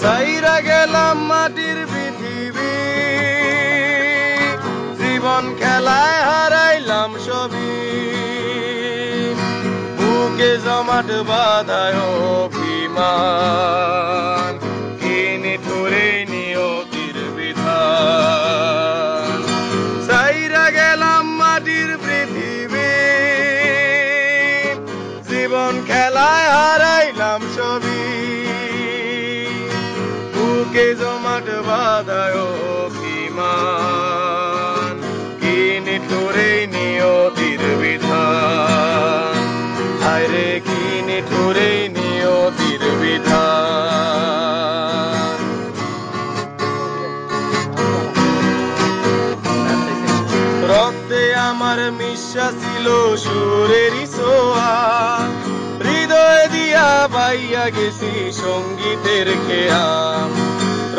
সাইরা গেলাম মাটির পৃথিবী, জীবন খেলায় হারাইলাম সবই, বুকে জমাট বাঁধায় অভিমান, কিনে ঠোরে নিয়তির বিধান। সাইরা গেলাম মাটির পৃথিবী, জীবন খেলায় হারাইলাম সবই, বুকে জমাট বাঁধায় অভিমান, কিনে ঠোরে নিয়তির বিধান। হায়রে কিনে ঠোরে নিয়তির বিধান। রক্তে আমার মিশা ছিল সুরেরই ছোঁয়া, হৃদয় দিয়া পাইয়া গেছি সঙ্গীতের খেয়া।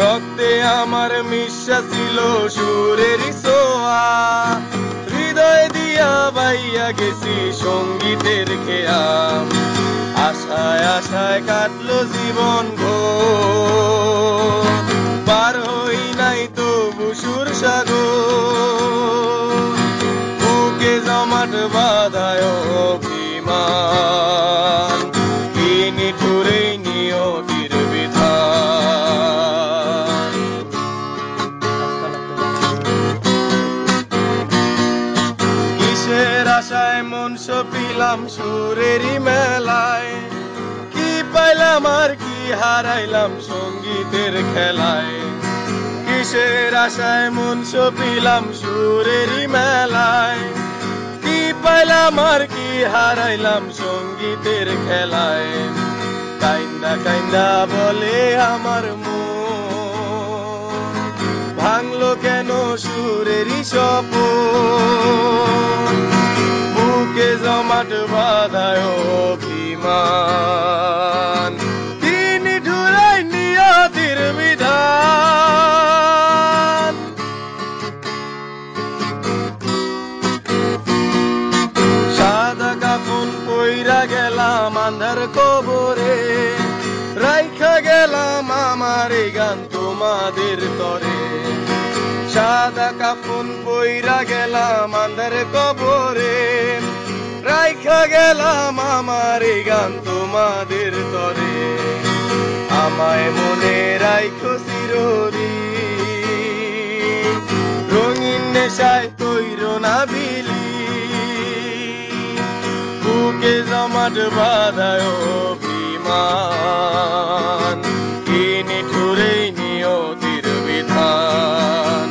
রক্তে আমার মিশা ছিল সুরেরই ছোঁয়া, হৃদয় দিয়া পাইয়া গেছি সঙ্গীতের খেয়া। আশায় আশায় কাটলো জীবন ভোর, পার হই নাই তবু সুর সাগর, বুকে জমাট বাঁধায় অভিমান, কিনে ঠোরে নিয়তির বিধান। কিসের আশায় মন সপিলাম সুরেরই মেলায়, কি পাইলাম আর কি হারাইলাম সঙ্গীতের খেলায়। কিসের আশায় মন সপিলাম সুরেরই মেলায়, কি পাইলাম আর কি হারাইলাম সঙ্গীতের খেলায়। কাইন্দা কাইন্দা বলে আমার মন, ভাঙলো কেন সুরেরই স্বপন, বুকে জমাট বাঁধায় অভিমান, কিনে ঠোরে নিয়তির বিধান। সাদা কাফন পইরা গেলাম আন্ধার কবরে, রাইখা গেলাম আমার এই গান তোমাদের তরে। সাদা কাফন পইরা গেলাম আন্ধার কবরে, রাইখা গেলাম আমার এই গান তোমাদের তরে। আমায় মনে রাইখো চিরদিন, রঙিন নেশায় তৈর না বিলি, বুকে জমাট বাঁধায় অভিমান, কিনে ঠোরে নিয়তির বিধান।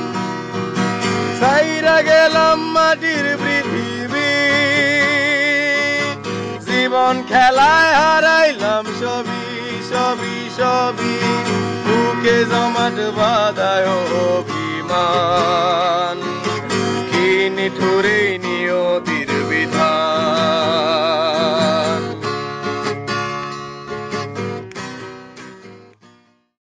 সাইরা গেলাম মাটির পৃথিবী, জীবন খেলায় হারাইলাম সবই সবই সবই, বুকে জমাট বাঁধায়